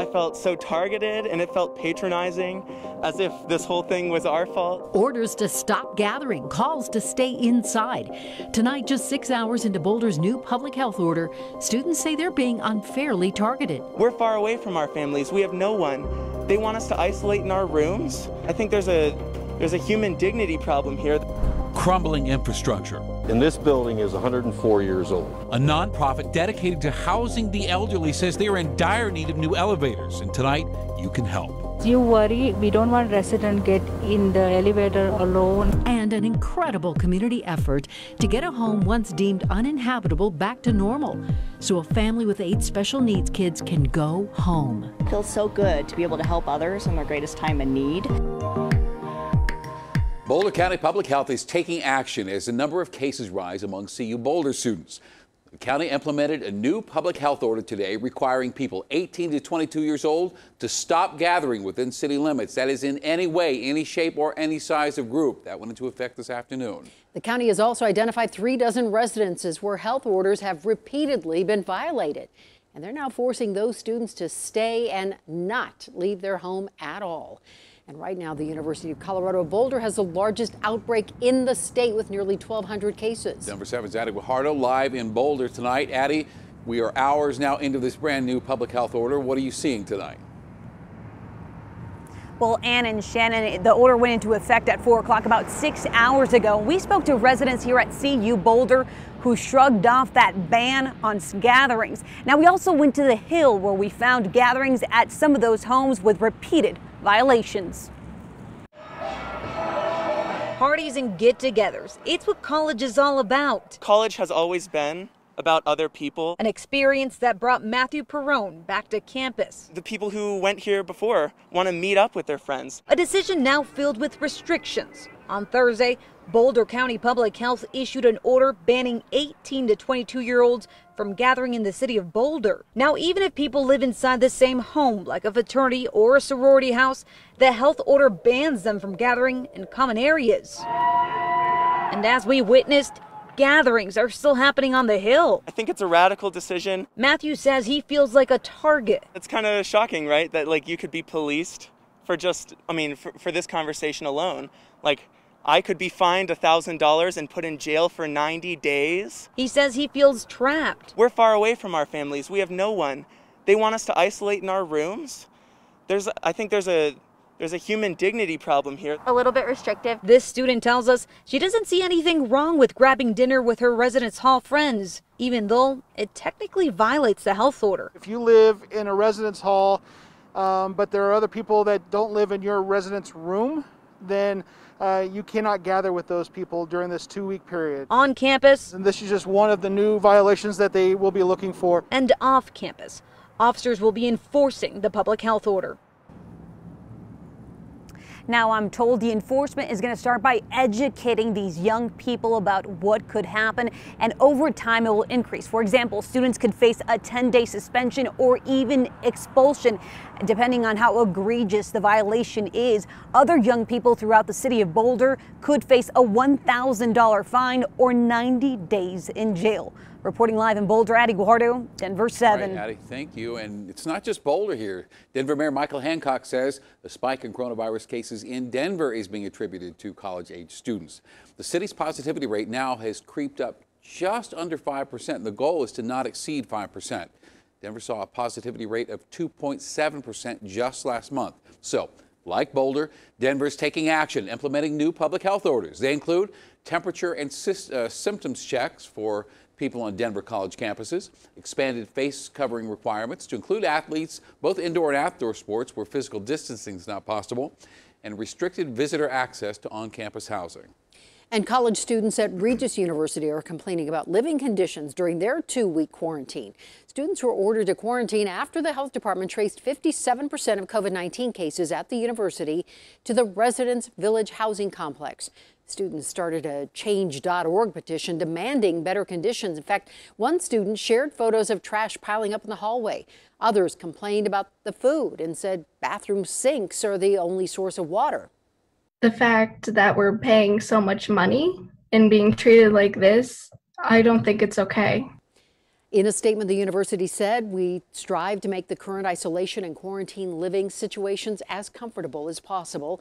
I felt so targeted, and it felt patronizing, as if this whole thing was our fault. Orders to stop gathering, calls to stay inside. Tonight, just 6 hours into Boulder's new public health order, students say they're being unfairly targeted. We're far away from our families. We have no one. They want us to isolate in our rooms. I think there's a human dignity problem here. Crumbling infrastructure. And this building is 104 years old. A nonprofit dedicated to housing the elderly says they are in dire need of new elevators, and tonight you can help. You worry, we don't want residents get in the elevator alone. And an incredible community effort to get a home once deemed uninhabitable back to normal, so a family with 8 special needs kids can go home. It feels so good to be able to help others in their greatest time of need. Boulder County Public Health is taking action as the number of cases rise among CU Boulder students. The county implemented a new public health order today requiring people 18 to 22 years old to stop gathering within city limits. That is in any way, any shape, or any size of group. That went into effect this afternoon. The county has also identified 3 dozen residences where health orders have repeatedly been violated. And they're now forcing those students to stay and not leave their home at all. And right now, the University of Colorado Boulder has the largest outbreak in the state with nearly 1,200 cases. Denver7's Addie Guajardo live in Boulder tonight. Addie, we are hours now into this brand new public health order. What are you seeing tonight? Well, Ann and Shannon, the order went into effect at 4 o'clock about 6 hours ago. We spoke to residents here at CU Boulder who shrugged off that ban on gatherings. Now, we also went to the Hill where we found gatherings at some of those homes with repeated violations. Parties and get-togethers. It's what college is all about. College has always been about other people. An experience that brought Matthew Perrone back to campus. The people who went here before want to meet up with their friends. A decision now filled with restrictions. On Thursday, Boulder County Public Health issued an order banning 18 to 22-year-olds from gathering in the city of Boulder. Now, even if people live inside the same home, like a fraternity or a sorority house, the health order bans them from gathering in common areas. And as we witnessed, gatherings are still happening on the Hill. I think it's a radical decision. Matthew says he feels like a target. It's kind of shocking, right? That like you could be policed for just, for this conversation alone. Like, I could be fined $1,000 and put in jail for 90 days. He says he feels trapped. We're far away from our families. We have no one. They want us to isolate in our rooms. I think there's a human dignity problem here. A little bit restrictive. This student tells us she doesn't see anything wrong with grabbing dinner with her residence hall friends, even though it technically violates the health order. If you live in a residence hall, but there are other people that don't live in your residence room, then you cannot gather with those people during this 2-week period. On campus. And this is just one of the new violations that they will be looking for. And off campus, officers will be enforcing the public health order. Now, I'm told the enforcement is going to start by educating these young people about what could happen, and over time it will increase. For example, students could face a 10-day suspension or even expulsion, depending on how egregious the violation is. Other young people throughout the city of Boulder could face a $1,000 fine or 90 days in jail. Reporting live in Boulder, Addie Guajardo, Denver7. All right, Addie, thank you. And it's not just Boulder here. Denver Mayor Michael Hancock says the spike in coronavirus cases in Denver is being attributed to college-age students. The city's positivity rate now has creeped up just under 5%. The goal is to not exceed 5%. Denver saw a positivity rate of 2.7% just last month. So, like Boulder, Denver is taking action, implementing new public health orders. They include temperature and symptoms checks for people on Denver college campuses, expanded face covering requirements to include athletes, both indoor and outdoor sports where physical distancing is not possible, and restricted visitor access to on-campus housing. And college students at Regis University are complaining about living conditions during their 2-week quarantine. Students were ordered to quarantine after the health department traced 57% of COVID-19 cases at the university to the Residence Village housing complex. Students started a change.org petition demanding better conditions. In fact, one student shared photos of trash piling up in the hallway. Others complained about the food and said bathroom sinks are the only source of water. The fact that we're paying so much money and being treated like this, I don't think it's okay. In a statement, the university said, "We strive to make the current isolation and quarantine living situations as comfortable as possible,"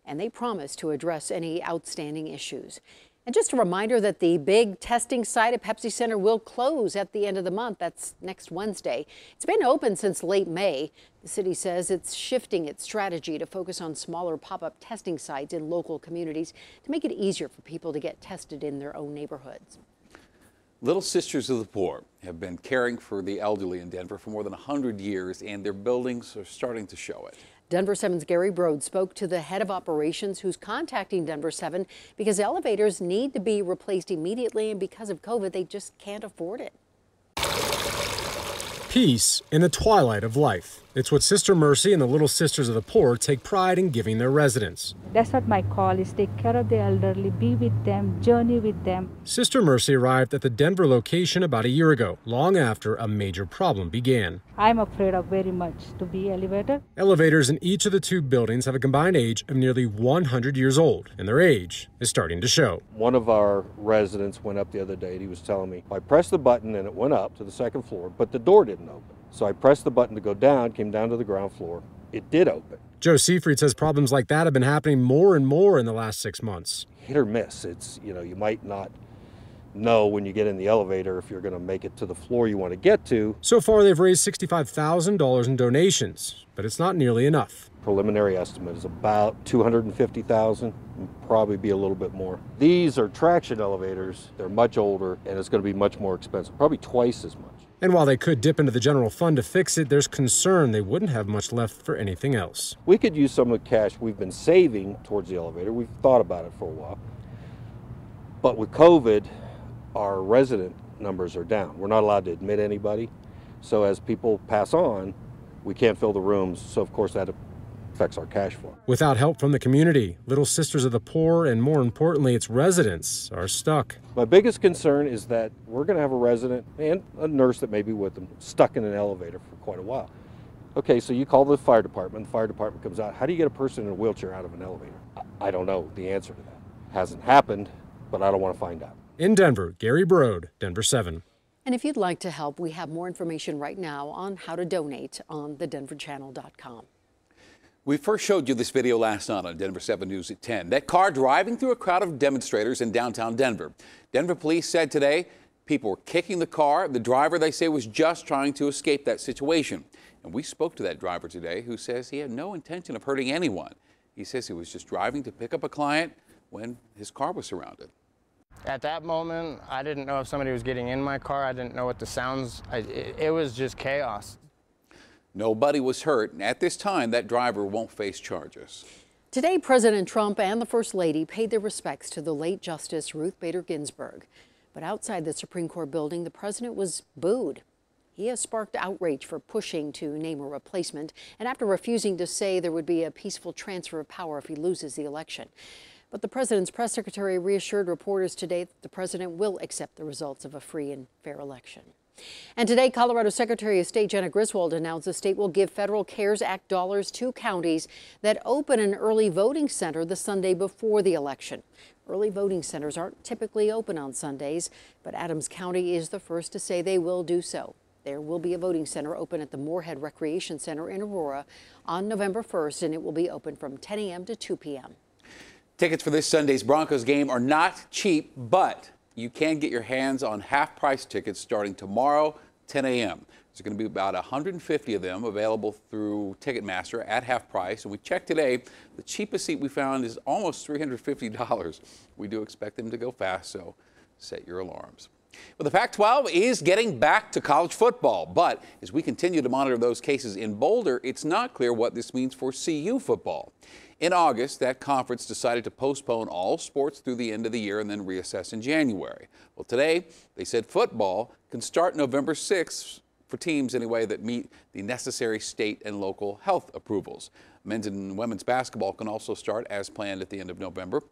and they promise to address any outstanding issues. And just a reminder that the big testing site at Pepsi Center will close at the end of the month. That's next Wednesday. It's been open since late May. The city says it's shifting its strategy to focus on smaller pop-up testing sites in local communities to make it easier for people to get tested in their own neighborhoods. Little Sisters of the Poor have been caring for the elderly in Denver for more than 100 years, and their buildings are starting to show it. Denver7's Gary Brode spoke to the head of operations who's contacting Denver7 because elevators need to be replaced immediately, and because of COVID, they just can't afford it. Peace in the twilight of life. It's what Sister Mercy and the Little Sisters of the Poor take pride in giving their residents. That's what my call is: take care of the elderly, be with them, journey with them. Sister Mercy arrived at the Denver location about a year ago, long after a major problem began. I'm afraid of very much to be elevator. Elevators in each of the two buildings have a combined age of nearly 100 years old, and their age is starting to show. One of our residents went up the other day and he was telling me, I pressed the button and it went up to the second floor, but the door didn't open. So I pressed the button to go down, came down to the ground floor. It did open. Joe Seafried says problems like that have been happening more and more in the last 6 months. Hit or miss. It's, you might not know when you get in the elevator if you're going to make it to the floor you want to get to. So far, they've raised $65,000 in donations, but it's not nearly enough. Preliminary estimate is about $250,000, probably be a little bit more. These are traction elevators. They're much older, and it's going to be much more expensive, probably twice as much. And while they could dip into the general fund to fix it, there's concern they wouldn't have much left for anything else. We could use some of the cash we've been saving towards the elevator. We've thought about it for a while. But with COVID, our resident numbers are down. We're not allowed to admit anybody. So as people pass on, we can't fill the rooms. So of course that affects our cash flow. Without help from the community, Little Sisters of the Poor, and more importantly, its residents, are stuck. My biggest concern is that we're going to have a resident and a nurse that may be with them stuck in an elevator for quite a while. Okay, so you call the fire department comes out. How do you get a person in a wheelchair out of an elevator? I don't know the answer to that. Hasn't happened, but I don't want to find out. In Denver, Gary Brode, Denver7. And if you'd like to help, we have more information right now on how to donate on thedenverchannel.com. We first showed you this video last night on Denver7 News at 10. That car driving through a crowd of demonstrators in downtown Denver. Denver police said today people were kicking the car. The driver, they say, was just trying to escape that situation. And we spoke to that driver today who says he had no intention of hurting anyone. He says he was just driving to pick up a client when his car was surrounded. At that moment, I didn't know if somebody was getting in my car. I didn't know what the sounds, it was just chaos. Nobody was hurt, and at this time, that driver won't face charges. Today, President Trump and the First Lady paid their respects to the late Justice Ruth Bader Ginsburg. But outside the Supreme Court building, the president was booed. He has sparked outrage for pushing to name a replacement, and after refusing to say there would be a peaceful transfer of power if he loses the election. But the president's press secretary reassured reporters today that the president will accept the results of a free and fair election. And today, Colorado Secretary of State Jenna Griswold announced the state will give federal CARES Act dollars to counties that open an early voting center the Sunday before the election. Early voting centers aren't typically open on Sundays, but Adams County is the first to say they will do so. There will be a voting center open at the Moorhead Recreation Center in Aurora on November 1st, and it will be open from 10 a.m. to 2 p.m. Tickets for this Sunday's Broncos game are not cheap, but you can get your hands on half-price tickets starting tomorrow, 10 a.m. There's going to be about 150 of them available through Ticketmaster at half price. And we checked today, the cheapest seat we found is almost $350. We do expect them to go fast, so set your alarms. Well, the Pac-12 is getting back to college football, but as we continue to monitor those cases in Boulder, it's not clear what this means for CU football. In August, that conference decided to postpone all sports through the end of the year and then reassess in January. Well, today, they said football can start November 6th for teams anyway that meet the necessary state and local health approvals. Men's and women's basketball can also start as planned at the end of November.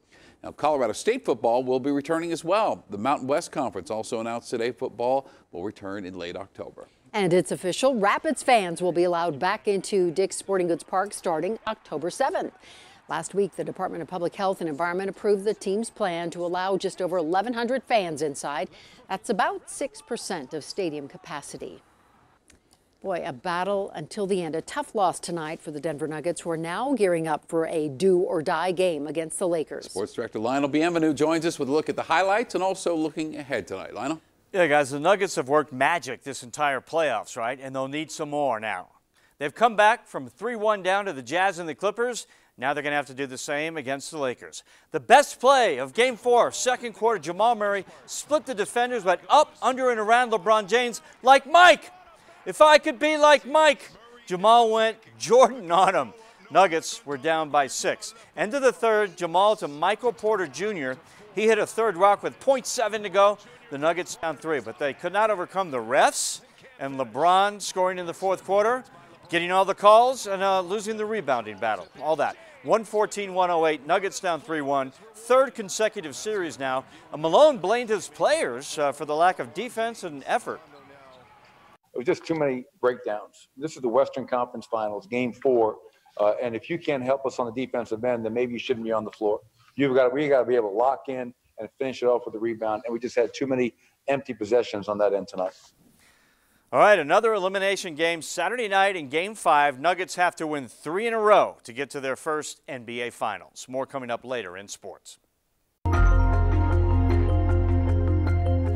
Now, Colorado State football will be returning as well. The Mountain West Conference also announced today football will return in late October. And it's official. Rapids fans will be allowed back into Dick's Sporting Goods Park starting October 7th. Last week, the Department of Public Health and Environment approved the team's plan to allow just over 1,100 fans inside. That's about 6% of stadium capacity. Boy, a battle until the end. A tough loss tonight for the Denver Nuggets, who are now gearing up for a do-or-die game against the Lakers. Sports director Lionel Bienvenu joins us with a look at the highlights and also looking ahead tonight. Lionel? Yeah, guys, the Nuggets have worked magic this entire playoffs, right? And they'll need some more now. They've come back from 3-1 down to the Jazz and the Clippers. Now they're going to have to do the same against the Lakers. The best play of Game 4, second quarter, Jamal Murray split the defenders, went up, under, and around LeBron James like Mike. If I could be like Mike. Jamal went Jordan on him. Nuggets were down by 6. End of the third, Jamal to Michael Porter Jr. He hit a third rock with .7 to go. The Nuggets down 3, but they could not overcome the refs and LeBron scoring in the fourth quarter, getting all the calls and losing the rebounding battle. All that. 114-108, Nuggets down 3-1. Third consecutive series now. Malone blamed his players for the lack of defense and effort. It was just too many breakdowns. This is the Western Conference Finals, Game 4, and if you can't help us on the defensive end, then maybe you shouldn't be on the floor. We got to be able to lock in and finish it off with the rebound, and we just had too many empty possessions on that end tonight. All right, another elimination game Saturday night in Game 5. Nuggets have to win 3 in a row to get to their first NBA Finals. More coming up later in sports.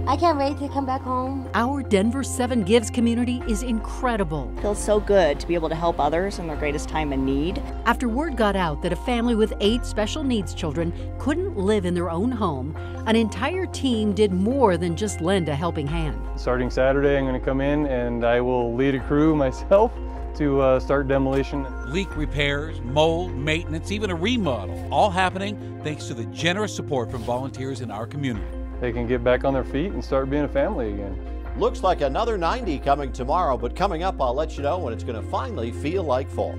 I can't wait to come back home. Our Denver7 Gives community is incredible. It feels so good to be able to help others in their greatest time of need. After word got out that a family with 8 special needs children couldn't live in their own home, an entire team did more than just lend a helping hand. Starting Saturday, I'm going to come in and I will lead a crew myself to start demolition. Leak repairs, mold, maintenance, even a remodel, all happening thanks to the generous support from volunteers in our community. They can get back on their feet and start being a family again. Looks like another 90 coming tomorrow, but coming up, I'll let you know when it's going to finally feel like fall.